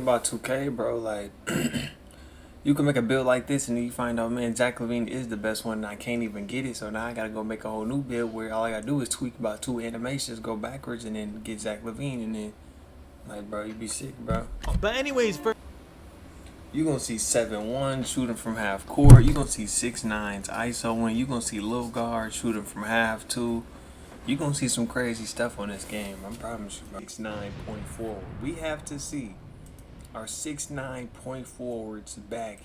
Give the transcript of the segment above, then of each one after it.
About 2K, bro, like you can make a build like this and then you find out, man, Zach LaVine is the best one and I can't even get it, so now I gotta go make a whole new build where all I gotta do is tweak about 2 animations, go backwards, and then get Zach LaVine, and then like, bro, you be sick, bro. But anyways, you gonna see 7-1 shooting from half court, you gonna see 6-9s ISO-ing, you gonna see Lil Guard shooting from half too. You gonna see some crazy stuff on this game, I promise you. 6-9 point forward. We have to see our 6-9 point forwards back.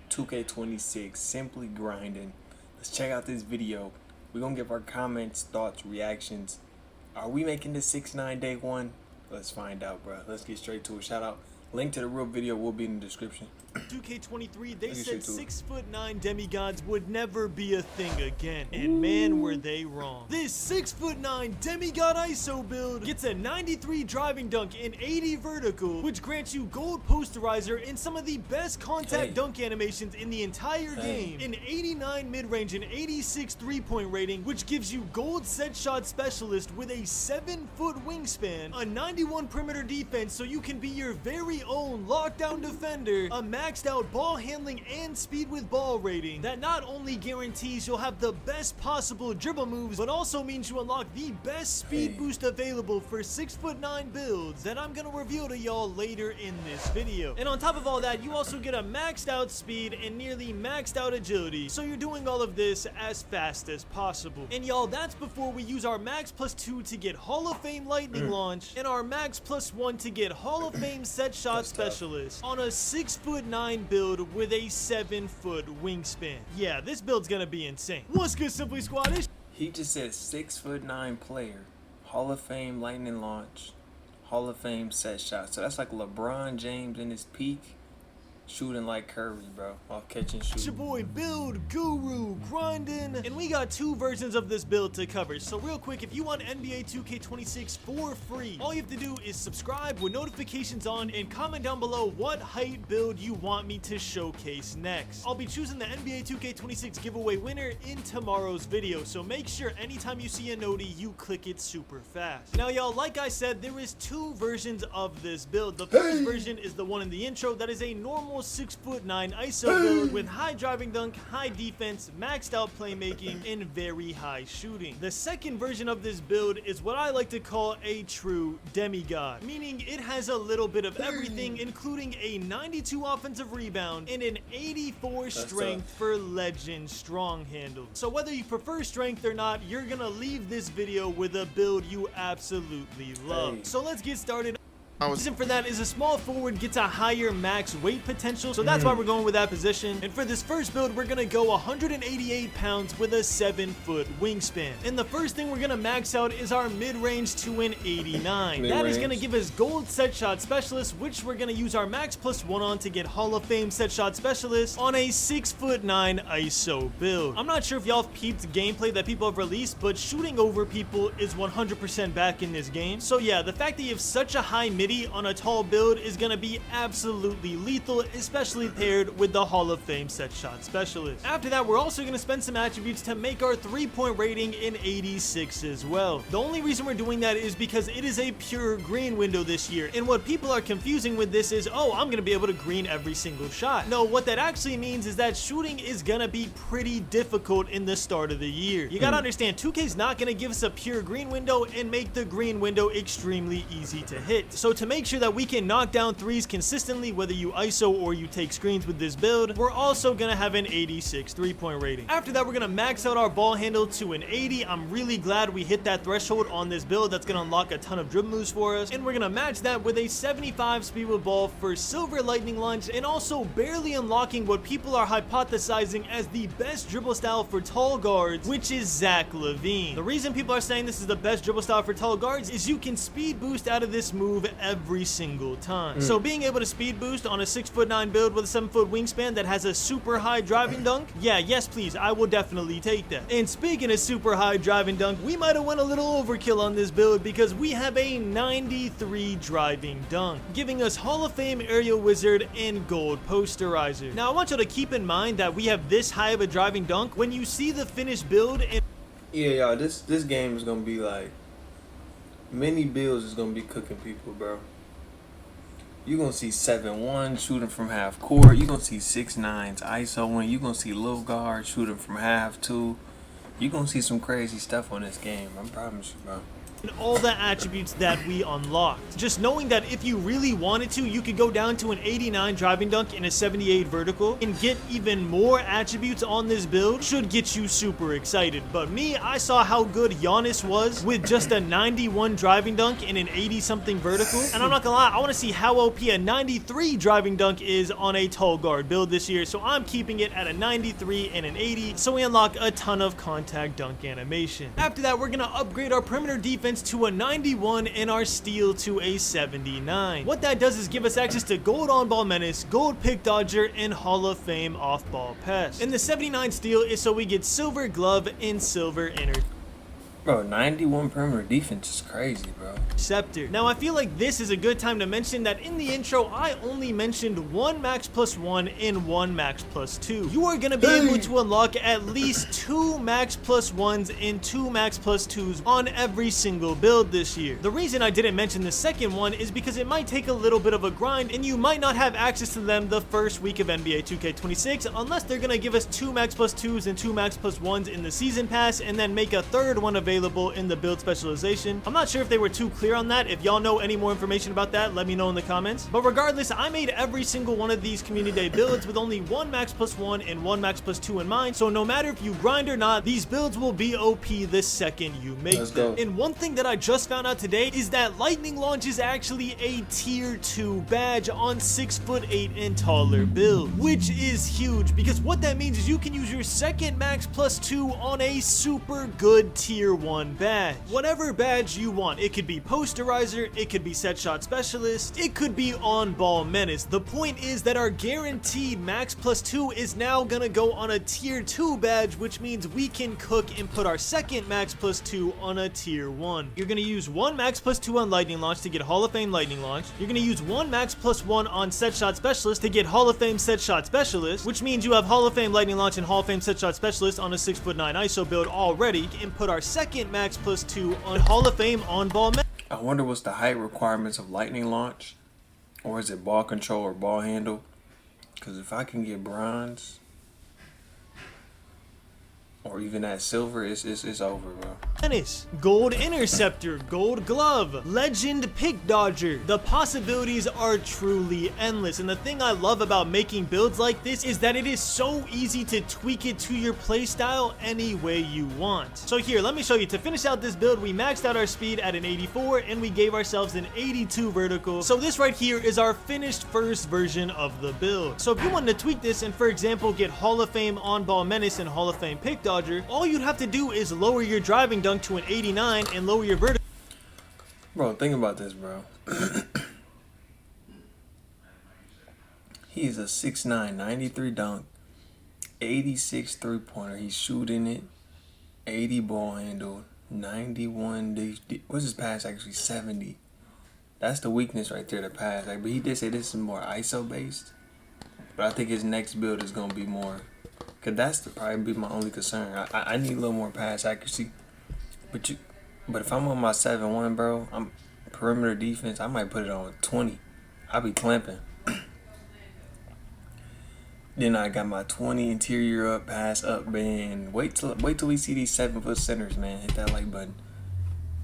2K26, simply grinding. Let's check out this video. We're gonna give our comments, thoughts, reactions. Are we making the 6-9 day one? Let's find out, bro. Let's get straight to it. Shout out. Link to the real video will be in the description. 2K23, they said 6'9" demigods would never be a thing again, and man, were they wrong. This 6'9" demigod ISO build gets a 93 driving dunk and 80 vertical, which grants you gold posterizer and some of the best contact dunk animations in the entire game, an 89 mid-range and 86 3-point rating, which gives you gold set shot specialist with a 7-foot wingspan, a 91 perimeter defense so you can be your very own lockdown defender, a maxed out ball handling and speed with ball rating that not only guarantees you'll have the best possible dribble moves, but also means you unlock the best speed boost available for 6'9" builds that I'm gonna reveal to y'all later in this video. And on top of all that, you also get a maxed out speed and nearly maxed out agility, so you're doing all of this as fast as possible. And y'all, that's before we use our max +2 to get Hall of Fame lightning launch and our max +1 to get Hall of Fame set shot specialist on a 6'9" build with a 7-foot wingspan. Yeah, this build's gonna be insane. What's good, Simply Squad? He just said 6'9" player, Hall of Fame lightning launch, Hall of Fame set shot. So that's like LeBron James in his peak, shooting like Curry, bro, off catch and shoot. It's your boy Build Guru grinding, and we got 2 versions of this build to cover. So real quick, if you want NBA 2K26 for free, all you have to do is subscribe with notifications on and comment down below what height build you want me to showcase next. I'll be choosing the NBA 2K26 giveaway winner in tomorrow's video, so make sure anytime you see a noti, you click it super fast. Now y'all, like I said, there is 2 versions of this build. The first version is the one in the intro that is a normal 6'9" ISO build with high driving dunk, high defense, maxed out playmaking, and very high shooting. The second version of this build is what I like to call a true demigod, meaning it has a little bit of everything, including a 92 offensive rebound and an 84 strength for legend strong handle. So whether you prefer strength or not, you're gonna leave this video with a build you absolutely love. So let's get started. The reason for that is a small forward gets a higher max weight potential, so that's why we're going with that position. And for this first build, we're gonna go 188 pounds with a 7-foot wingspan. And the first thing we're gonna max out is our mid-range to an 89. That is gonna give us gold set shot specialist, which we're gonna use our max +1 on to get Hall of Fame set shot specialist on a 6'9" ISO build. I'm not sure if y'all have peeped gameplay that people have released, but shooting over people is 100% back in this game. So yeah, the fact that you have such a high midi on a tall build is gonna be absolutely lethal, especially paired with the Hall of Fame set shot specialist. After that, we're also gonna spend some attributes to make our 3-point rating in 86 as well. The only reason we're doing that is because it is a pure green window this year, and what people are confusing with this is, oh, I'm gonna be able to green every single shot. No, what that actually means is that shooting is gonna be pretty difficult in the start of the year. You gotta understand, 2K's not gonna give us a pure green window and make the green window extremely easy to hit. So to make sure that we can knock down threes consistently, whether you ISO or you take screens with this build, we're also gonna have an 86 3-point rating. After that, we're gonna max out our ball handle to an 80. I'm really glad we hit that threshold on this build. That's gonna unlock a ton of dribble moves for us, and we're gonna match that with a 75 speed with ball for silver lightning launch, and also barely unlocking what people are hypothesizing as the best dribble style for tall guards, which is Zach LaVine. The reason people are saying this is the best dribble style for tall guards is you can speed boost out of this move every single time. So being able to speed boost on a 6'9" build with a 7-foot wingspan that has a super high driving dunk, yeah, yes please, I will definitely take that. And speaking of super high driving dunk, we might have went a little overkill on this build because we have a 93 driving dunk, giving us Hall of Fame aerial wizard and gold posterizer. Now I want you to keep in mind that we have this high of a driving dunk when you see the finished build. And yeah, y'all, this game is gonna be like many builds is gonna be cooking people, bro. You're going to see 7-1 shooting from half court. You're going to see 6-9s ISO. You're going to see little guard shooting from half too. You're going to see some crazy stuff on this game. I promise you, bro. And all the attributes that we unlocked. Just knowing that if you really wanted to, you could go down to an 89 driving dunk and a 78 vertical and get even more attributes on this build should get you super excited. But me, I saw how good Giannis was with just a 91 driving dunk and an 80 something vertical. And I'm not gonna lie, I want to see how OP a 93 driving dunk is on a tall guard build this year. So I'm keeping it at a 93 and an 80. So we unlock a ton of contact dunk animation. After that, we're gonna upgrade our perimeter defense to a 91 and our steal to a 79. What that does is give us access to gold on-ball menace, gold pick dodger, and Hall of Fame off-ball pass. And the 79 steal is so we get silver glove and silver inner. Bro, 91 perimeter defense is crazy, bro. Scepter. Now, I feel like this is a good time to mention that in the intro, I only mentioned 1 max plus 1 and 1 max plus 2. You are going to be able to unlock at least 2 max plus 1s and 2 max plus 2s on every single build this year. The reason I didn't mention the second one is because it might take a little bit of a grind and you might not have access to them the first week of NBA 2K26 unless they're going to give us 2 max plus 2s and 2 max plus 1s in the season pass and then make a third one available in the build specialization. I'm not sure if they were too clear on that. If y'all know any more information about that, let me know in the comments. But regardless, I made every single one of these community day builds with only 1 max plus 1 and 1 max plus 2 in mind. So no matter if you grind or not, these builds will be OP the second you make them. And one thing that I just found out today is that lightning launch is actually a tier 2 badge on 6'8" and taller build, which is huge because what that means is you can use your second max plus 2 on a super good tier 1 badge. Whatever badge you want. It could be posterizer, it could be set shot specialist, it could be on ball menace. The point is that our guaranteed max plus 2 is now gonna go on a tier 2 badge, which means we can cook and put our second max plus 2 on a tier 1. You're gonna use 1 max plus 2 on lightning launch to get Hall of Fame lightning launch. You're gonna use 1 max plus 1 on set shot specialist to get Hall of Fame set shot specialist, which means you have Hall of Fame lightning launch and Hall of Fame set shot specialist on a 6'9" ISO build already, and put our second max plus 2 on Hall of Fame on ball menace. I wonder what's the height requirements of lightning launch, or is it ball control or ball handle? Because if I can get bronze or even that silver, it's over, bro. Menace, gold interceptor, gold glove, legend pick dodger. The possibilities are truly endless, and the thing I love about making builds like this is that it is so easy to tweak it to your playstyle any way you want. So here, let me show you. To finish out this build, we maxed out our speed at an 84 and we gave ourselves an 82 vertical. So this right here is our finished first version of the build. So if you wanted to tweak this and, for example, get Hall of Fame on ball menace and Hall of Fame pick dodger, all you'd have to do is lower your driving dunk to an 89 and lower your vertical. Bro, think about this, bro. He's a 6'9", 93 dunk, 86 three-pointer. He's shooting it, 80 ball handle, 91. What's his pass actually? 70. That's the weakness right there, the pass. Like, but he did say this is more ISO based. But I think his next build is gonna be more. Cause that's probably be my only concern. I need a little more pass accuracy. But if I'm on my 7-1, bro, I'm perimeter defense. I might put it on 20. I'll be clamping. Then I got my 20 interior up, pass up, man. Wait till we see these 7-foot centers, man. Hit that like button.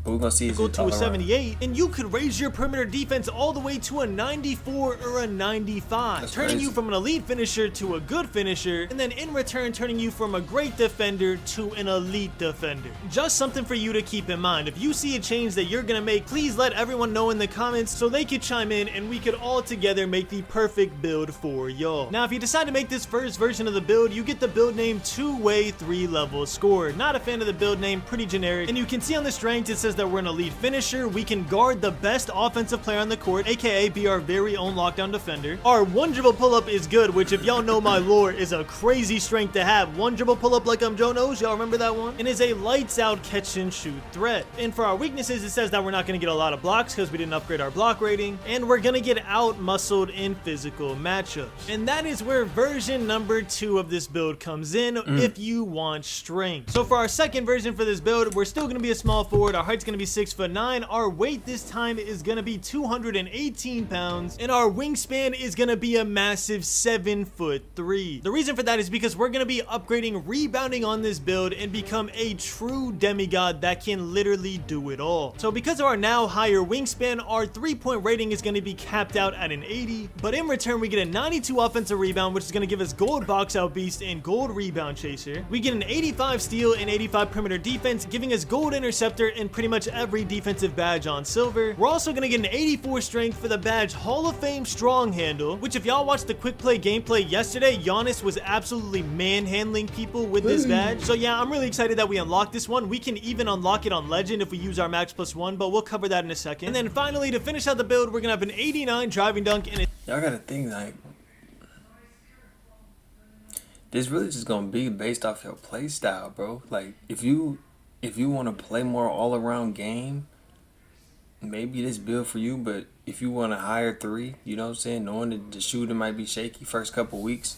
But we're gonna see go to a 78, and you could raise your perimeter defense all the way to a 94 or a 95, That's turning crazy. you from an elite finisher to a good finisher, and then in return turning you from a great defender to an elite defender. Just something for you to keep in mind. If you see a change that you're gonna make, please let everyone know in the comments so they could chime in and we could all together make the perfect build for y'all. Now, if you decide to make this first version of the build, you get the build name 2-way 3-level score. Not a fan of the build name, pretty generic, and you can see on the strength it says that we're an elite finisher. We can guard the best offensive player on the court, aka be our very own lockdown defender. Our one dribble pull-up is good, which if y'all know my lore is a crazy strength to have. One dribble pull-up like I'm Joe Knows, y'all remember that one? And is a lights out catch and shoot threat. And for our weaknesses, it says that we're not going to get a lot of blocks because we didn't upgrade our block rating, and we're going to get out muscled in physical matchups. And that is where version number 2 of this build comes in if you want strength. So for our second version for this build, we're still going to be a small forward. Our height's going to be 6'9". Our weight this time is going to be 218 pounds, and our wingspan is going to be a massive 7'3". The reason for that is because we're going to be upgrading rebounding on this build and become a true demigod that can literally do it all. So because of our now higher wingspan, our 3-point rating is going to be capped out at an 80, but in return we get a 92 offensive rebound, which is going to give us gold box out beast and gold rebound chaser. We get an 85 steal and 85 perimeter defense, giving us gold interceptor and pretty much every defensive badge on silver. We're also going to get an 84 strength for the badge Hall of Fame strong handle, which if y'all watched the quick play gameplay yesterday, Giannis was absolutely manhandling people with this badge. So yeah, I'm really excited that we unlocked this one. We can even unlock it on legend if we use our max +1, but we'll cover that in a second. And then finally, to finish out the build, we're gonna have an 89 driving dunk and y'all gotta think, like, this really just gonna be based off your play style, bro. Like, if you want to play more all-around game, maybe this build for you. But if you want a higher 3, you know what I'm saying, knowing that the shooting might be shaky first couple weeks,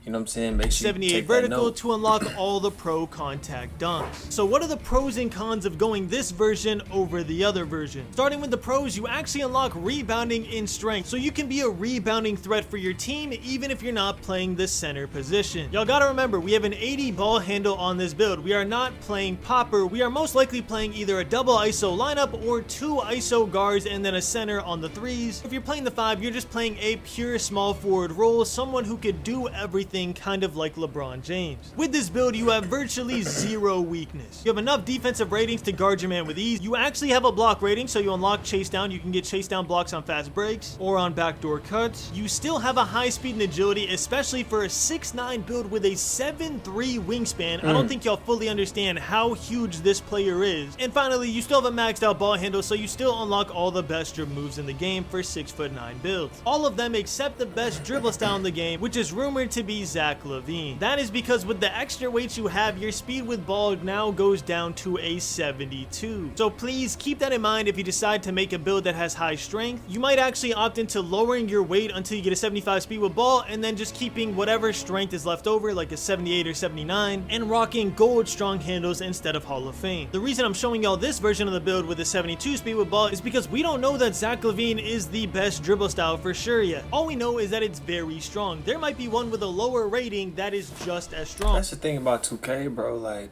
you know what I'm saying, make sure 78 vertical to unlock all the pro contact dunks. So what are the pros and cons of going this version over the other version? Starting with the pros, you actually unlock rebounding in strength, so you can be a rebounding threat for your team even if you're not playing the center position. Y'all gotta remember, we have an 80 ball handle on this build. We are not playing popper. We are most likely playing either a double ISO lineup or 2 ISO guards and then a center on the 3s. If you're playing the 5, you're just playing a pure small forward role, someone who could do everything, kind of like LeBron James. With this build, you have virtually 0 weakness. You have enough defensive ratings to guard your man with ease. You actually have a block rating, so you unlock chase down. You can get chase down blocks on fast breaks or on backdoor cuts. You still have a high speed and agility, especially for a 6'9" build with a 7'3" wingspan. I don't think y'all fully understand how huge this player is. And finally, you still have a maxed out ball handle, so you still unlock all the best dribble moves in the game for 6'9" builds. All of them except the best dribble style in the game, which is rumored to be Zach LaVine. That is because with the extra weight you have, your speed with ball now goes down to a 72. So please keep that in mind if you decide to make a build that has high strength. You might actually opt into lowering your weight until you get a 75 speed with ball and then just keeping whatever strength is left over, like a 78 or 79, and rocking gold strong handles instead of Hall of Fame. The reason I'm showing y'all this version of the build with a 72 speed with ball is because we don't know that Zach LaVine is the best dribble style for sure yet. All we know is that it's very strong. There might be one with a lower rating that is just as strong. That's the thing about 2K, bro. Like,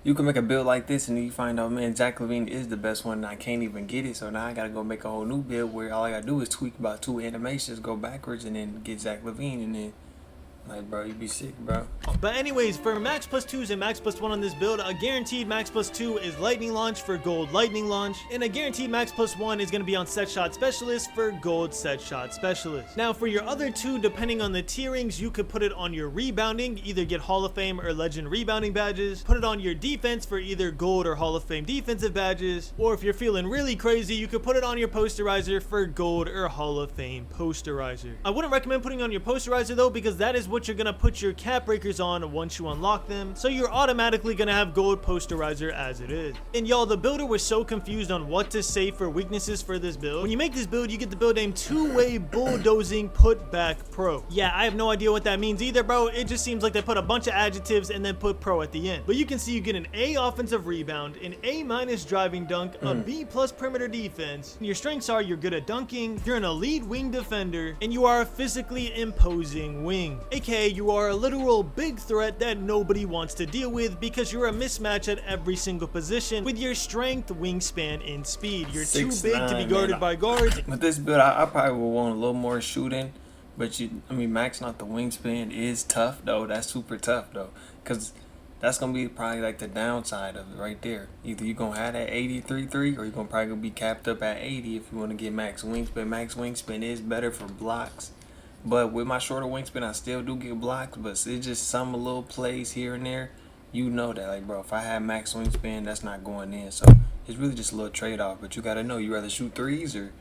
you can make a build like this and then you find out, man, Zach LaVine is the best one and I can't even get it. So now I gotta go make a whole new build where all I gotta do is tweak about 2 animations, go backwards, and then get Zach LaVine, and then, like, bro, you be sick, bro. But anyways, for max +2s and max +1 on this build, a guaranteed max +2 is lightning launch for gold lightning launch, and a guaranteed max +1 is going to be on set shot specialist for gold set shot specialist. Now for your other 2, depending on the tierings, you could put it on your rebounding, either get Hall of Fame or legend rebounding badges, put it on your defense for either gold or Hall of Fame defensive badges, or if you're feeling really crazy, you could put it on your posterizer for gold or Hall of Fame posterizer. I wouldn't recommend putting on your posterizer though, because that is what you're gonna put your cap breakers on once you unlock them, so you're automatically gonna have gold posterizer as it is. And y'all, the builder was so confused on what to say for weaknesses for this build. When you make this build, you get the build name two-way bulldozing put back pro. Yeah, I have no idea what that means either, bro. It just seems like they put a bunch of adjectives and then put pro at the end. But you can see you get an A offensive rebound, an A- driving dunk, a B+ perimeter defense. And your strengths are you're good at dunking, you're an elite wing defender, and you are a physically imposing wing. AKA you are a literal big threat that nobody wants to deal with because you're a mismatch at every single position with your strength, wingspan, and speed. You're too big to be guarded by guards. With this build, I probably would want a little more shooting, but maxing out the wingspan is tough though. That's super tough though, because that's gonna be probably like the downside of it right there. Either you're gonna have that 83.3 or you're gonna probably be capped up at 80 if you want to get max wingspan. Max wingspan is better for blocks. But with my shorter wingspan, I still do get blocks, but it's just some little plays here and there. You know that, like, bro, if I have max wingspan, that's not going in. So it's really just a little trade-off. But you got to know, you rather shoot threes or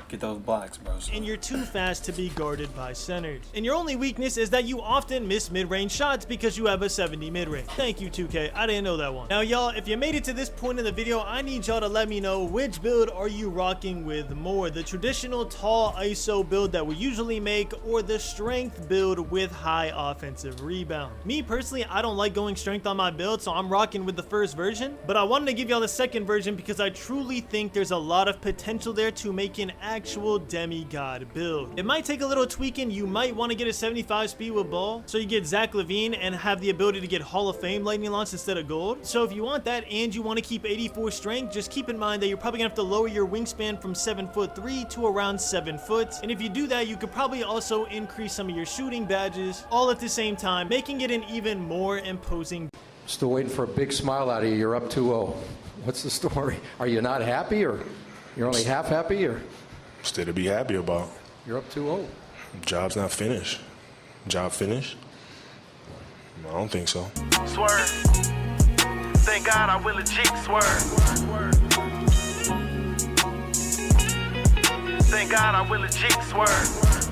Get those blocks, bro. And you're too fast to be guarded by centers. And your only weakness is that you often miss mid-range shots because you have a 70 mid-range. Thank you, 2K. I didn't know that one. Now, y'all, if you made it to this point in the video, I need y'all to let me know which build are you rocking with more. The traditional tall ISO build that we usually make, or the strength build with high offensive rebound. Me personally, I don't like going strength on my build, so I'm rocking with the first version. But I wanted to give y'all the second version because I truly think there's a lot of potential there to make an actual demigod build. It might take a little tweaking. You might want to get a 75 speed with ball, so you get Zach LaVine and have the ability to get Hall of Fame lightning launch instead of gold. So if you want that and you want to keep 84 strength, just keep in mind that you're probably gonna have to lower your wingspan from 7'3" to around 7 foot. And if you do that, you could probably also increase some of your shooting badges all at the same time, making it an even more imposing. Still waiting for a big smile out of you. You're up 2-0. What's the story? Are you not happy, or you're only half happy, or? Still to be happy about. You're up 2-0. Job's not finished. Job finished? I don't think so. Swerve. Thank God I will legit swerve. Thank God I will legit swerve.